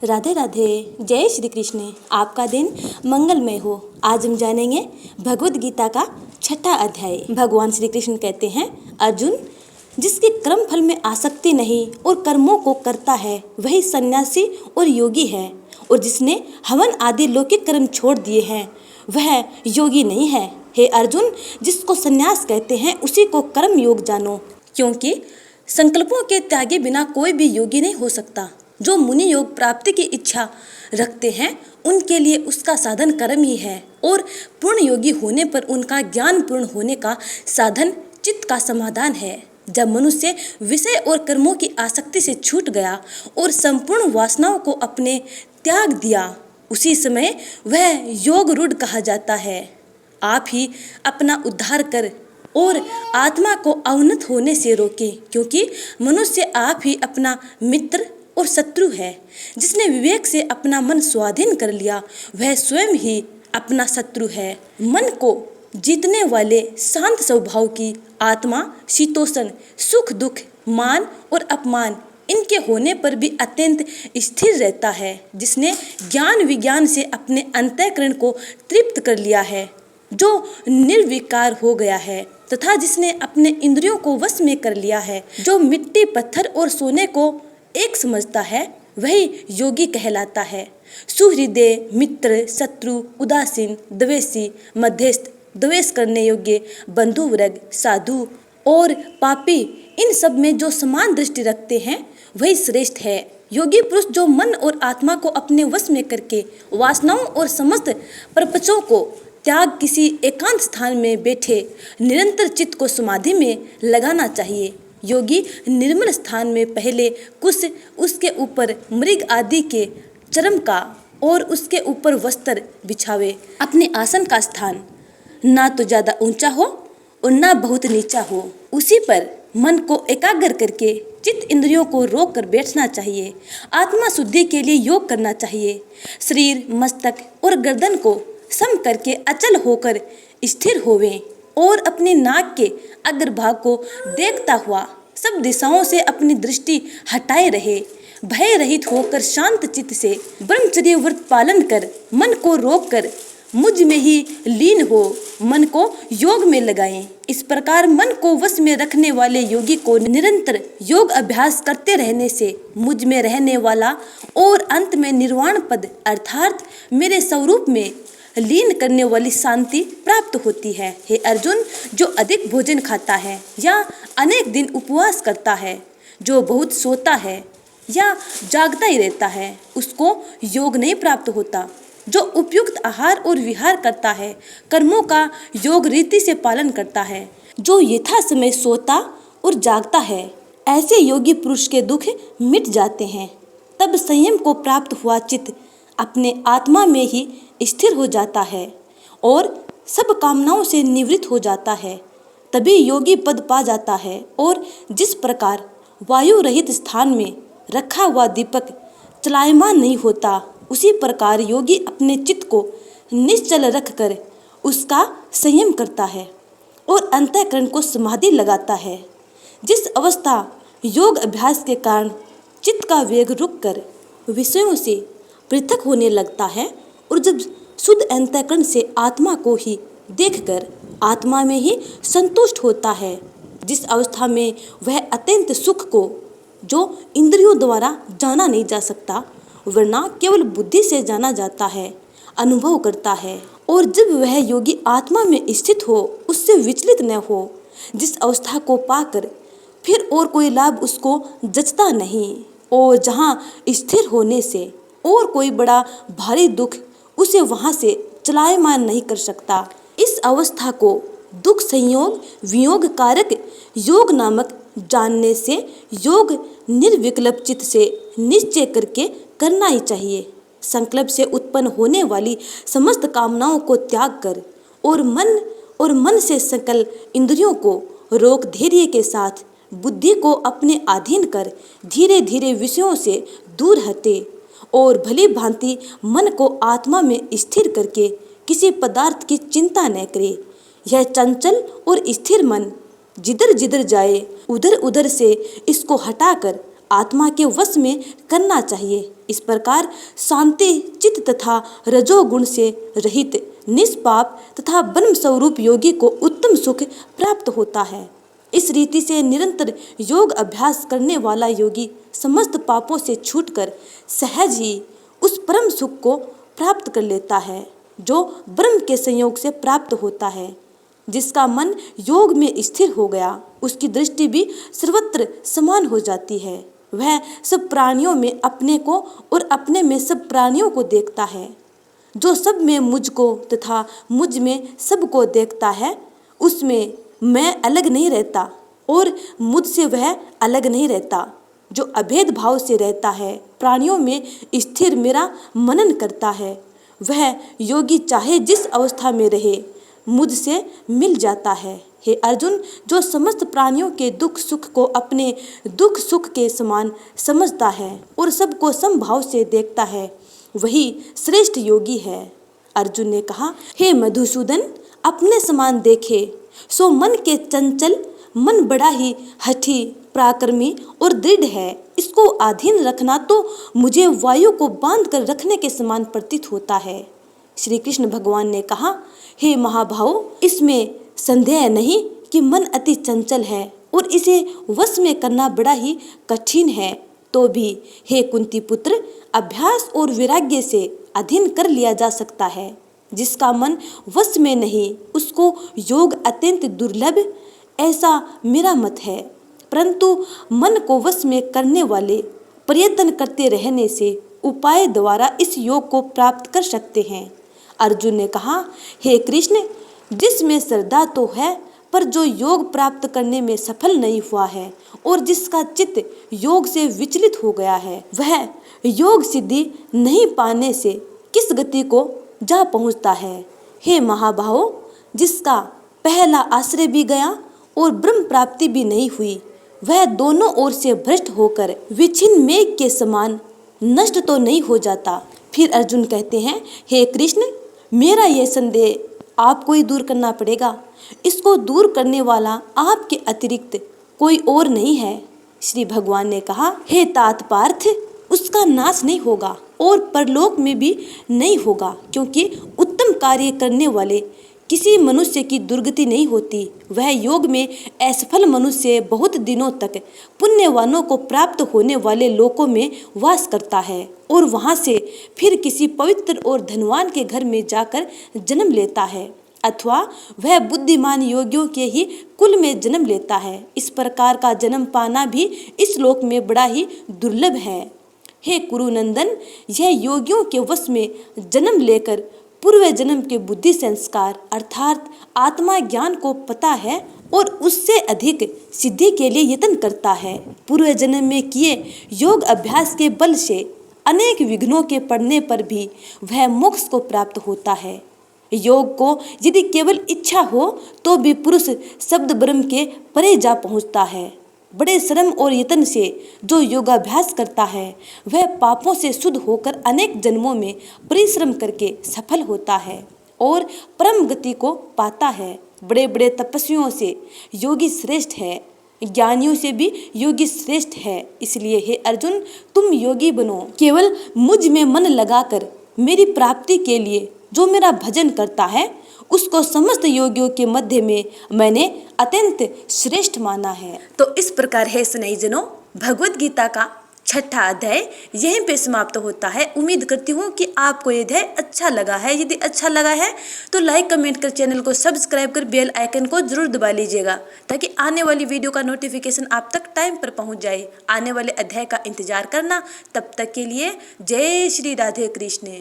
राधे राधे। जय श्री कृष्ण। आपका दिन मंगलमय हो। आज हम जानेंगे भगवद गीता का 6वां अध्याय। भगवान श्री कृष्ण कहते हैं, अर्जुन, जिसके कर्म फल में आसक्ति नहीं और कर्मों को करता है वही सन्यासी और योगी है, और जिसने हवन आदि लौकिक कर्म छोड़ दिए हैं वह योगी नहीं है। हे अर्जुन, जिसको सन्यास कहते हैं उसी को कर्म योग जानो, क्योंकि संकल्पों के त्यागे बिना कोई भी योगी नहीं हो सकता। जो मुनि योग प्राप्ति की इच्छा रखते हैं उनके लिए उसका साधन कर्म ही है, और पूर्ण योगी होने पर उनका ज्ञान पूर्ण होने का साधन चित्त का समाधान है। जब मनुष्य विषय और कर्मों की आसक्ति से छूट गया और संपूर्ण वासनाओं को अपने त्याग दिया, उसी समय वह योग रूढ़ कहा जाता है। आप ही अपना उद्धार कर और आत्मा को अवनत होने से रोके, क्योंकि मनुष्य आप ही अपना मित्र और शत्रु है। जिसने विवेक से अपना मन स्वाधीन कर लिया वह स्वयं ही अपना शत्रु है। मन को जीतने वाले शांत स्वभाव की आत्मा शीतोष्ण, सुख दुख, मान और अपमान इनके होने पर भी अत्यंत स्थिर रहता है। जिसने ज्ञान विज्ञान से अपने अंतःकरण को तृप्त कर लिया है, जो निर्विकार हो गया है, तथा जिसने अपने इंद्रियों को वश में कर लिया है, जो मिट्टी पत्थर और सोने को एक समझता है, वही योगी कहलाता है। सुहृदय, मित्र, शत्रु, उदासीन, द्वेषी, मध्यस्थ, द्वेष करने योग्य, बंधु वर्ग, साधु और पापी, इन सब में जो समान दृष्टि रखते हैं वही श्रेष्ठ है। योगी पुरुष जो मन और आत्मा को अपने वश में करके वासनाओं और समस्त प्रपंचों को त्याग किसी एकांत स्थान में बैठे निरंतर चित्त को समाधि में लगाना चाहिए। योगी निर्मल स्थान में पहले कुछ उसके ऊपर मृग आदि के चर्म का और उसके ऊपर वस्त्र बिछावे। अपने आसन का स्थान ना तो ज्यादा ऊंचा हो और ना बहुत नीचा हो, उसी पर मन को एकाग्र करके चित्त इंद्रियों को रोक कर बैठना चाहिए। आत्मा शुद्धि के लिए योग करना चाहिए। शरीर, मस्तक और गर्दन को सम करके अचल होकर स्थिर होवें और अपने नाक के अग्रभाग को देखता हुआ सब दिशाओं से अपनी दृष्टि हटाए रहे। भय रहित होकर शांत चित्त से ब्रह्मचर्य व्रत पालन कर मन को रोक कर मुझ में ही लीन हो मन को योग में लगाएं। इस प्रकार मन को वश में रखने वाले योगी को निरंतर योग अभ्यास करते रहने से मुझ में रहने वाला और अंत में निर्वाण पद अर्थात मेरे स्वरूप में लीन करने वाली शांति प्राप्त होती है। हे अर्जुन, जो अधिक भोजन खाता है या अनेक दिन उपवास करता है, जो बहुत सोता है या जागता ही रहता है, उसको योग नहीं प्राप्त होता। जो उपयुक्त आहार और विहार करता है, कर्मों का योग रीति से पालन करता है, जो यथा समय सोता और जागता है, ऐसे योगी पुरुष के दुख मिट जाते हैं। तब संयम को प्राप्त हुआ चित्त अपने आत्मा में ही स्थिर हो जाता है और सब कामनाओं से निवृत्त हो जाता है। तभी योगी पद पा जाता है। और जिस प्रकार वायु रहित स्थान में रखा हुआ दीपक चलायमान नहीं होता, उसी प्रकार योगी अपने चित्त को निश्चल रखकर उसका संयम करता है और अंतःकरण को समाधि लगाता है। जिस अवस्था योग अभ्यास के कारण चित्त का वेग रुककर विषयों से पृथक होने लगता है और जब शुद्ध अंतःकरण से आत्मा को ही देखकर आत्मा में ही संतुष्ट होता है, जिस अवस्था में वह अत्यंत सुख को जो इंद्रियों द्वारा जाना नहीं जा सकता वरना केवल बुद्धि से जाना जाता है, अनुभव करता है। और जब वह योगी आत्मा में स्थित हो, उससे विचलित न हो, जिस अवस्था को पाकर फिर और कोई लाभ उसको जचता नहीं, और जहाँ स्थिर होने से और कोई बड़ा भारी दुख उसे वहां से चलायमान नहीं कर सकता, इस अवस्था को दुख संयोग वियोग कारक योग नामक जानने से योग निर्विकल्प चित्त से निश्चय करके करना ही चाहिए। संकल्प से उत्पन्न होने वाली समस्त कामनाओं को त्याग कर और मन से सकल इंद्रियों को रोक धैर्य के साथ बुद्धि को अपने अधीन कर धीरे धीरे विषयों से दूर हटे और भली भांति मन को आत्मा में स्थिर करके किसी पदार्थ की चिंता न करे। यह चंचल और स्थिर मन जिधर जिधर जाए उधर उधर से इसको हटाकर आत्मा के वश में करना चाहिए। इस प्रकार शांति चित्त तथा रजोगुण से रहित निष्पाप तथा ब्रह्म स्वरूप योगी को उत्तम सुख प्राप्त होता है। इस रीति से निरंतर योग अभ्यास करने वाला योगी समस्त पापों से छूटकर सहज ही उस परम सुख को प्राप्त कर लेता है जो ब्रह्म के संयोग से प्राप्त होता है। जिसका मन योग में स्थिर हो गया, उसकी दृष्टि भी सर्वत्र समान हो जाती है। वह सब प्राणियों में अपने को और अपने में सब प्राणियों को देखता है। जो सब में मुझको तथा मुझ में सबको देखता है, उसमें मैं अलग नहीं रहता और मुझसे वह अलग नहीं रहता। जो अभेद भाव से रहता है, प्राणियों में स्थिर मेरा मनन करता है, वह योगी चाहे जिस अवस्था में रहे मुझसे मिल जाता है। हे अर्जुन, जो समस्त प्राणियों के दुख सुख को अपने दुख सुख के समान समझता है और सबको समभाव से देखता है, वही श्रेष्ठ योगी है। अर्जुन ने कहा, हे मधुसूदन, अपने समान देखे सो मन के चंचल मन बड़ा ही हठी पराक्रमी और दृढ़ है। इसको अधीन रखना तो मुझे वायु को बांध कर रखने के समान प्रतीत होता है। श्री कृष्ण भगवान ने कहा, हे महाभाव, इसमें संदेह नहीं कि मन अति चंचल है और इसे वश में करना बड़ा ही कठिन है। तो भी हे कुंती पुत्र, अभ्यास और वैराग्य से अधीन कर लिया जा सकता है। जिसका मन वश में नहीं, उसको योग अत्यंत दुर्लभ, ऐसा मेरा मत है। परंतु मन को वश में करने वाले प्रयत्न करते रहने से उपाय द्वारा इस योग को प्राप्त कर सकते हैं। अर्जुन ने कहा, हे कृष्ण, जिसमें श्रद्धा तो है पर जो योग प्राप्त करने में सफल नहीं हुआ है और जिसका चित्त योग से विचलित हो गया है, वह योग सिद्धि नहीं पाने से किस गति को जा पहुंचता है। हे महाभाव, जिसका पहला आश्रय भी गया और ब्रह्म प्राप्ति भी नहीं हुई, वह दोनों ओर से भ्रष्ट होकर विच्छिन्न मेघ के समान नष्ट तो नहीं हो जाता। फिर अर्जुन कहते हैं, हे कृष्ण, मेरा यह संदेह आपको ही दूर करना पड़ेगा। इसको दूर करने वाला आपके अतिरिक्त कोई और नहीं है। श्री भगवान ने कहा, हे तात पार्थ, उसका नाश नहीं होगा और परलोक में भी नहीं होगा, क्योंकि उत्तम कार्य करने वाले किसी मनुष्य की दुर्गति नहीं होती। वह योग में असफल मनुष्य बहुत दिनों तक पुण्यवानों को प्राप्त होने वाले लोकों में वास करता है और वहां से फिर किसी पवित्र और धनवान के घर में जाकर जन्म लेता है, अथवा वह बुद्धिमान योगियों के ही कुल में जन्म लेता है। इस प्रकार का जन्म पाना भी इस लोक में बड़ा ही दुर्लभ है। हे कुरुनंदन, यह योगियों के वश में जन्म लेकर पूर्व जन्म के बुद्धि संस्कार अर्थात आत्मा ज्ञान को पता है और उससे अधिक सिद्धि के लिए यत्न करता है। पूर्व जन्म में किए योग अभ्यास के बल से अनेक विघ्नों के पड़ने पर भी वह मोक्ष को प्राप्त होता है। योग को यदि केवल इच्छा हो तो भी पुरुष शब्द ब्रह्म के परे जा पहुंचता है। बड़े श्रम और यत्न से जो योगाभ्यास करता है, वह पापों से शुद्ध होकर अनेक जन्मों में परिश्रम करके सफल होता है और परम गति को पाता है। बड़े बड़े तपस्वियों से योगी श्रेष्ठ है, ज्ञानियों से भी योगी श्रेष्ठ है। इसलिए हे अर्जुन, तुम योगी बनो। केवल मुझ में मन लगाकर मेरी प्राप्ति के लिए जो मेरा भजन करता है, उसको समस्त योगियों के मध्य में मैंने अत्यंत श्रेष्ठ माना है। तो इस प्रकार है स्नेहीजनों, भगवद गीता का 6ठा अध्याय यहीं पे समाप्त होता है। उम्मीद करती हूँ कि आपको ये अध्याय अच्छा लगा है। यदि अच्छा लगा है तो लाइक कमेंट कर चैनल को सब्सक्राइब कर बेल आइकन को जरूर दबा लीजिएगा, ताकि आने वाली वीडियो का नोटिफिकेशन आप तक टाइम पर पहुँच जाए। आने वाले अध्याय का इंतजार करना। तब तक के लिए जय श्री राधे कृष्ण।